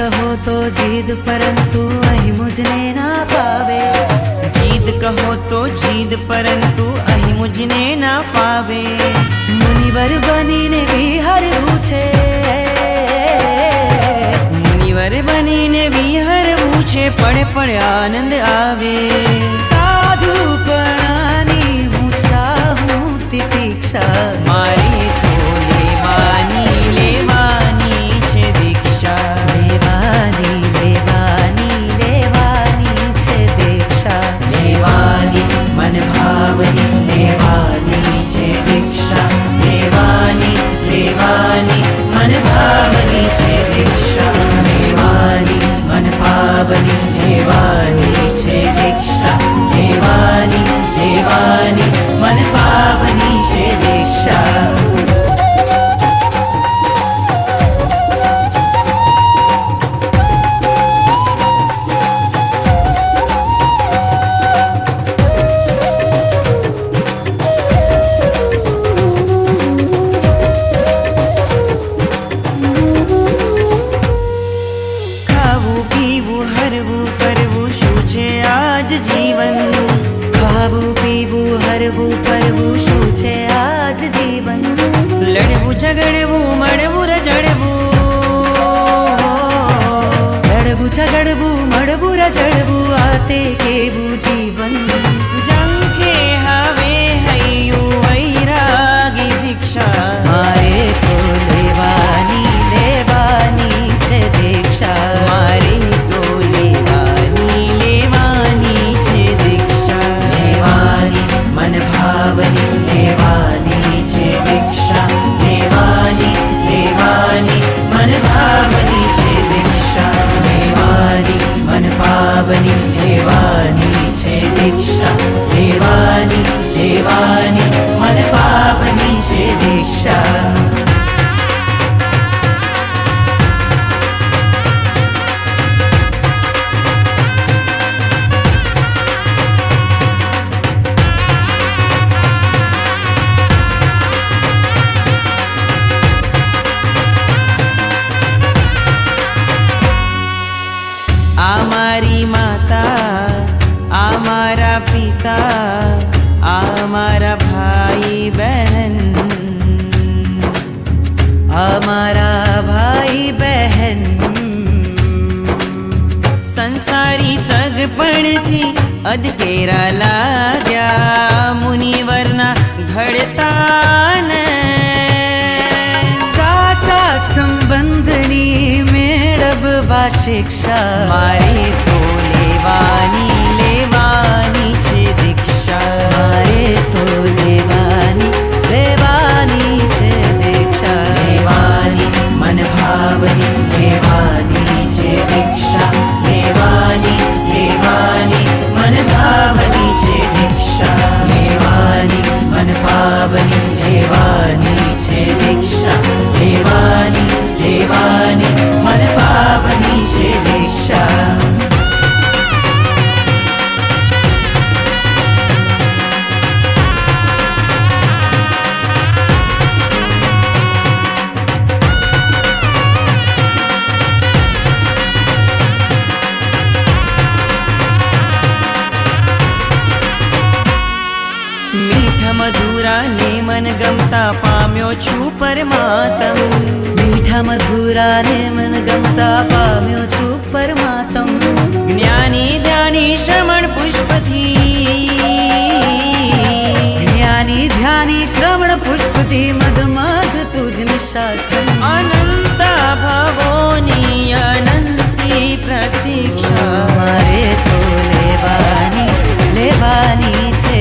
કહો તો જીદ પરંતુ અહીં મુझને ના ફાવે જીદ કહો તો જીદ પરંતુ અહીં મુझને ના ફાવે મુનિવર બનીને વિહરવું છે મુનિવર બનીને વિહરવું છે પળે પળે આનંદ આવે સાધુપણાની હું ચાહું તિતિક્ષા મારે તો લેવાની લેવાની છે દીક્ષા લેવાની લેવાની લેવાની છે દીક્ષા લેવાની મન ભાવની લેવાની છે દીક્ષા લેવાની લેવાની મન ભાવની છે દીક્ષા લેવાની મન ભાવની લેવાની છે દીક્ષા લેવાની લેવાની મન ભાવની છે દીક્ષા ખાવું પીવું હરવું ફરવું શું છે આજ જીવન ખાવું પીવું હરવું ફરવું શું છે આજ જીવન લડવું ઝઘડવું મળવું રજડવું લડવું ઝઘડવું મળવું રજડવું આ તે કેવું જીવન જંખે હવે હૈયું વૈરાગી ભિક્ષા મારે તો લેવાની લેવાની છે દીક્ષા મારે તો લેવાની લેવાની છે દીક્ષા લેવાની મન ભાવની લેવાની છે દીક્ષા લેવાની લેવાની મન ભાવની છે દીક્ષા લેવાની મન ભાવની લેવાની છે દીક્ષા લેવાની લેવાની મન ભાવની છે દીક્ષા આ મારી માતા આ મારા પિતા આ મારા ભાઈ બહેન આ મારા ભાઈ બહેન સંસારી સગપણથી અધકેરા લાગ્યા મુનિવરના ઘડતાને સાચા સંબંધની મેળવવા શિક્ષા મારે તો લેવાની લેવાની છે દીક્ષા મારે તો લેવાની લેવાની છે દીક્ષા લેવાની મન ભાવની લેવાની છે દીક્ષા લેવાની લેવાની મન ભાવની છે દીક્ષા લેવાની મન ભાવની લેવાની છે દીક્ષા લેવાની લેવાની મન ભાવની છે દીક્ષા મીઠા મધુરા ને મન ગમતા પામ્યો છું પરમાત્મ મીઠા મધુરાને મન ગમતા પામ્યો છું પરમાત્મ જ્ઞાની ધ્યાની શ્રવણ પુષ્પથી જ્ઞાની ધ્યાની શ્રવણ પુષ્પથી મધમધ તુજ નિશાસન અનંતા ભવોની અનંતી પ્રતીક્ષા મારે તો લેવાની લેવાની છે